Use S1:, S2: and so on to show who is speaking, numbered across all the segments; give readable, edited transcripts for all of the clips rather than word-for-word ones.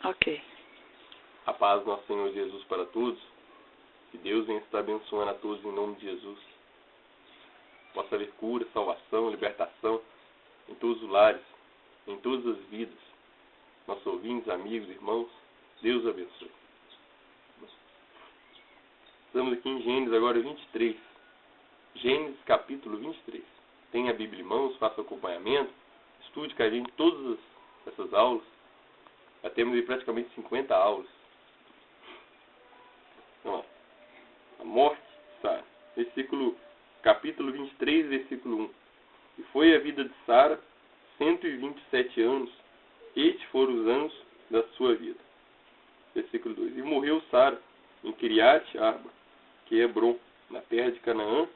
S1: Ok.
S2: A paz do nosso Senhor Jesus para todos. Que Deus venha estar abençoando a todos em nome de Jesus. Possa haver cura, salvação, libertação em todos os lares, em todas as vidas. Nossos ouvintes, amigos, irmãos, Deus abençoe. Estamos aqui em Gênesis agora 23. Gênesis capítulo 23. Tenha a Bíblia em mãos, faça acompanhamento, estude com a gente todas essas aulas. Já temos aí praticamente 50 aulas. Então, a morte de Sara. Capítulo 23, versículo 1. E foi a vida de Sara 127 anos. Estes foram os anos da sua vida. Versículo 2. E morreu Sara em Kiriat Arba, que é Hebron, na terra de Canaã.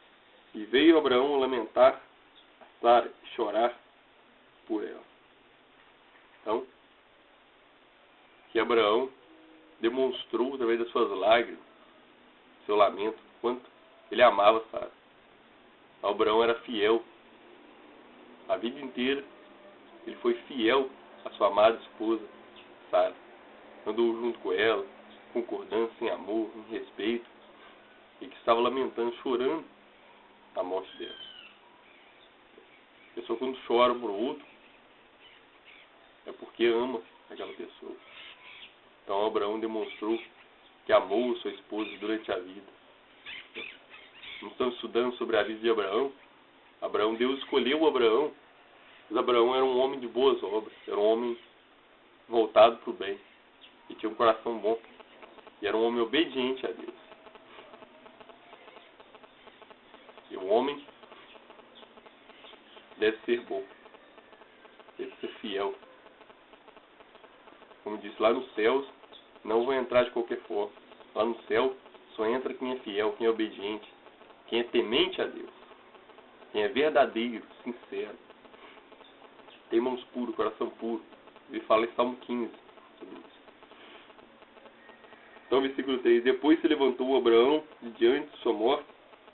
S2: E veio Abraão lamentar a Sara e chorar por ela. Então, que Abraão demonstrou através das suas lágrimas, seu lamento, quanto ele amava Sara. Abraão era fiel. A vida inteira ele foi fiel à sua amada esposa, Sara. Andou junto com ela, concordando, em amor, em respeito, e que estava lamentando, chorando a morte dela. A pessoa quando chora por outro, é porque ama aquela pessoa. Então Abraão demonstrou que amou sua esposa durante a vida. Nós estamos estudando sobre a vida de Abraão. Deus escolheu Abraão, mas Abraão era um homem de boas obras, era um homem voltado para o bem, e tinha um coração bom, e era um homem obediente a Deus. E o homem deve ser bom, deve ser fiel. Como disse, lá nos céus não vão entrar de qualquer forma. Lá no céu só entra quem é fiel, quem é obediente, quem é temente a Deus, quem é verdadeiro, sincero, tem mãos puras, coração puro. Ele fala em Salmo 15 sobre isso. Então, versículo 3. Depois se levantou Abraão de diante de sua morte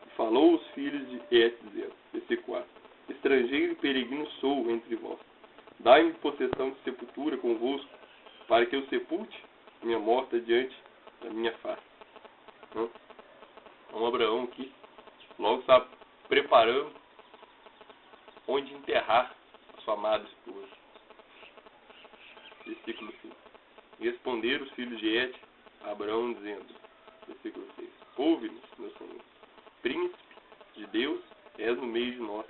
S2: e falou aos filhos de Et, dizendo, versículo 4. Estrangeiro e peregrino sou entre vós. Dai-me possessão de sepultura convosco, para que eu sepulte minha morta diante da minha face. Então, Abraão aqui logo está preparando onde enterrar a sua amada esposa. Versículo 5. Responderam os filhos de Et a Abraão, dizendo, versículo 6. Ouve-nos, meu Senhor, príncipe de Deus, és no meio de nós.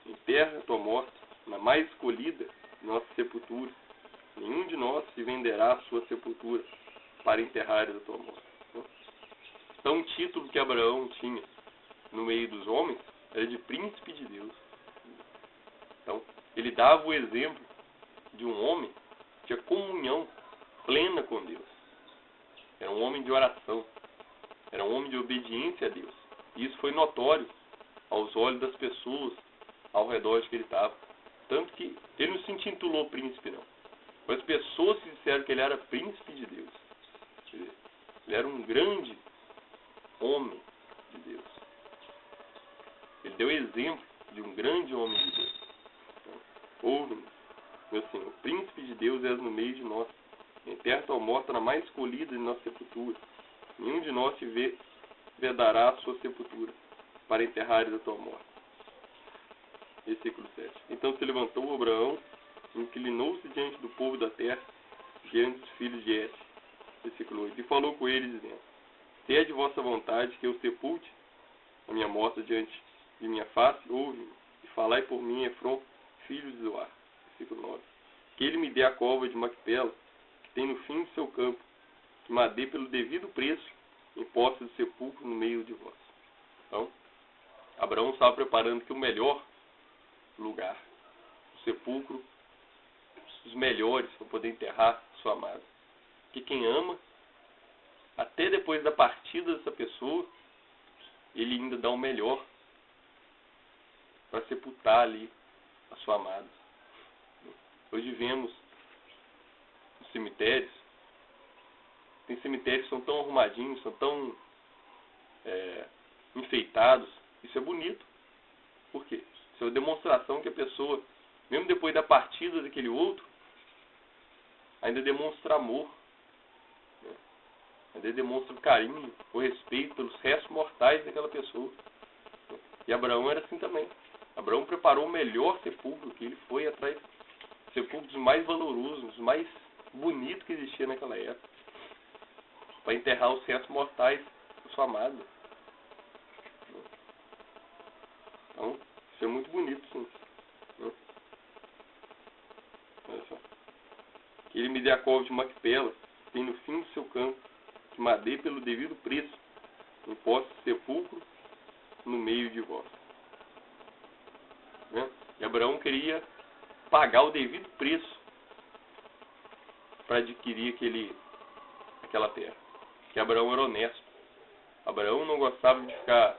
S2: Enterra a tua morte na mais escolhida de nossa sepultura. Nenhum de nós se venderá a sua sepultura para enterrar a tua morte. Então, o título que Abraão tinha no meio dos homens era de príncipe de Deus. Então, ele dava o exemplo de um homem que tinha comunhão plena com Deus. Era um homem de oração. Era um homem de obediência a Deus. E isso foi notório aos olhos das pessoas ao redor de que ele estava. Tanto que ele não se intitulou príncipe, não. Mas as pessoas disseram que ele era príncipe de Deus. Ele era um grande homem de Deus. Ele deu exemplo de um grande homem de Deus. Então, ouve-nos, meu Senhor, príncipe de Deus és no meio de nós. Enterra tua morta na mais escolhida de nossa sepultura. Nenhum de nós te vedará a sua sepultura para enterrares a tua morte. Versículo 7. Então se levantou Abraão, inclinou-se diante do povo da terra, diante dos filhos de Et. Versículo 8. E falou com eles, dizendo, se é de vossa vontade que eu sepulte a minha morta diante de minha face, ouve-me, e falai por mim, Efron, filho de Zoar. Versículo 9. Que ele me dê a cova de Macpela, que tem no fim do seu campo, que me dê pelo devido preço, em posse do sepulcro no meio de vós. Então, Abraão estava preparando que o melhor lugar, o sepulcro, os melhores para poder enterrar sua amada. Que quem ama, até depois da partida dessa pessoa, ele ainda dá o melhor para sepultar ali a sua amada. Hoje vemos nos cemitérios, tem cemitérios que são tão arrumadinhos, são tão enfeitados. Isso é bonito. Por quê? Isso é uma demonstração que a pessoa, mesmo depois da partida daquele outro, ainda demonstra amor, né? Ainda demonstra carinho, o respeito pelos restos mortais daquela pessoa. E Abraão era assim também. Abraão preparou o melhor sepulcro, que ele foi atrás de sepulcros mais valorosos, mais bonitos que existia naquela época, para enterrar os restos mortais da sua amada. Então, isso é muito bonito, sim. Olha só. Que ele me dê a cova de Macpela, tem no fim do seu campo, que madei pelo devido preço, um poste sepulcro no meio de vós. Né? E Abraão queria pagar o devido preço para adquirir aquela terra. Que Abraão era honesto. Abraão não gostava de ficar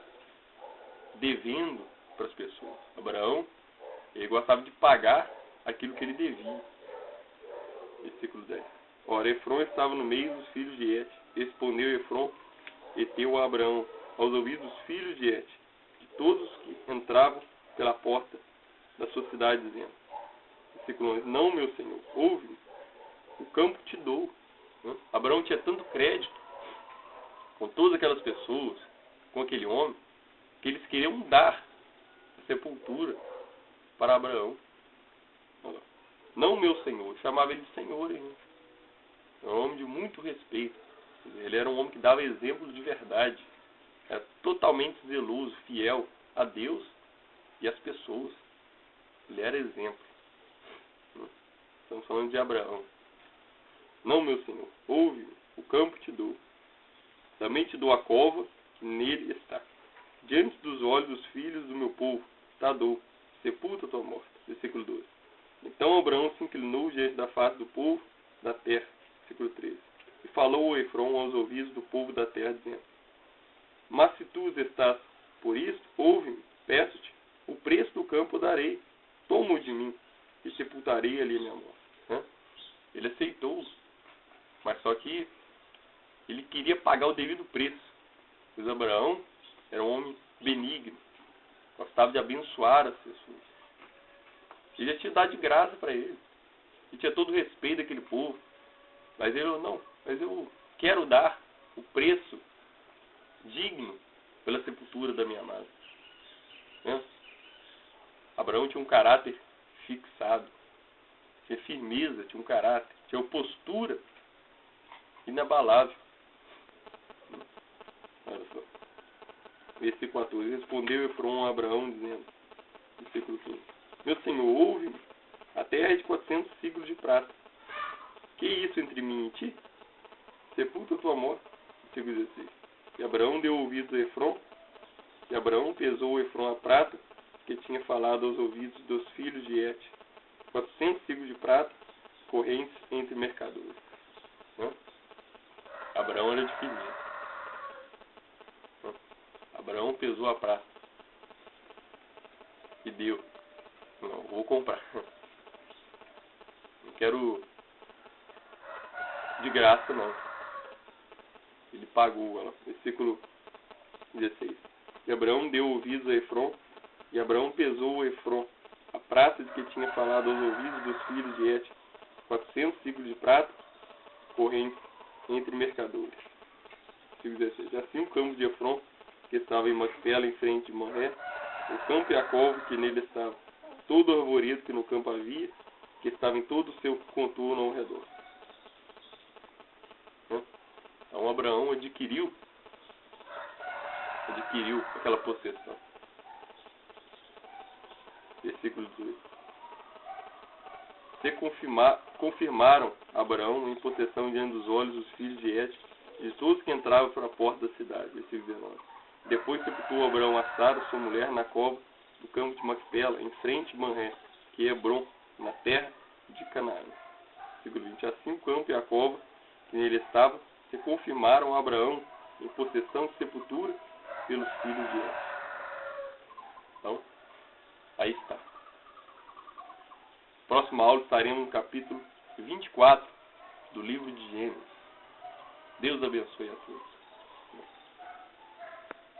S2: devendo para as pessoas. Abraão, ele gostava de pagar aquilo que ele devia. Versículo 10. Ora, Efron estava no meio dos filhos de Et. Respondeu Efron, eteu a Abraão, aos ouvidos dos filhos de Et, de todos que entravam pela porta da sua cidade, dizendo, versículo 11, não, meu senhor, ouve-me, o campo te dou. Abraão tinha tanto crédito com todas aquelas pessoas, com aquele homem, que eles queriam dar a sepultura para Abraão. Não, meu senhor, chamava ele de senhor ainda. Era um homem de muito respeito. Ele era um homem que dava exemplo de verdade. Era totalmente zeloso, fiel a Deus e às pessoas. Ele era exemplo. Estamos falando de Abraão. Não, meu senhor, ouve, o campo te dou. Também te dou a cova que nele está. Diante dos olhos dos filhos do meu povo, está dou. Sepulta tua morte. Versículo 12. Então Abraão se inclinou diante da face do povo da terra. Versículo 13. E falou o Efron aos ouvidos do povo da terra, dizendo, mas se tu estás por isso, ouve-me, peço-te, o preço do campo darei, toma-o de mim, e sepultarei ali a minha morte. Ele aceitou, mas só que ele queria pagar o devido preço. Pois Abraão era um homem benigno, gostava de abençoar as pessoas. Ele já tinha dado de graça para ele. Ele tinha todo o respeito daquele povo. Mas ele não, mas eu quero dar o preço digno pela sepultura da minha amada. Abraão tinha um caráter fixado, tinha firmeza, tinha um caráter, tinha uma postura inabalável. Olha só. Versículo 14. Respondeu Efron a Abraão, dizendo, versículo 15, meu senhor, ouve-me, a terra é de 400 ciclos de prata. Que isso entre mim e ti? Sepulta tua morte. Versículo 16. E Abraão deu ouvidos a Efron, e Abraão pesou Efron a prata, que tinha falado aos ouvidos dos filhos de Et. 400 ciclos de prata, correntes entre mercadores. Abraão era de firmeza. Abraão pesou a prata. E deu. Não, vou comprar. Não quero de graça, não. Ele pagou ela. Versículo 16. E Abraão deu ouvidos a Efron, e Abraão pesou a Efron a prata de que tinha falado aos ouvidos dos filhos de Et, 400 ciclos de prata, corrente entre mercadores. Versículo 16. Assim o campo de Efron, que estava em Macpela, em frente de Moré, o campo e a cova que nele estava, todo o arvoredo que no campo havia, que estava em todo o seu contorno ao redor. Então Abraão adquiriu aquela possessão. Versículo 18. Se confirmaram Abraão em possessão diante dos olhos dos filhos de Et e de todos que entravam para a porta da cidade. Versículo 19. Depois sepultou Abraão a Sara, sua mulher, na cova do campo de Macpela, em frente de Manré, que é Hebron, na terra de Canaã. Versículo 20. Assim o campo e a cova que nele estava se confirmaram a Abraão em possessão de sepultura pelos filhos de Et. Então, aí está. Próxima aula estaremos no capítulo 24 do livro de Gênesis. Deus abençoe a todos.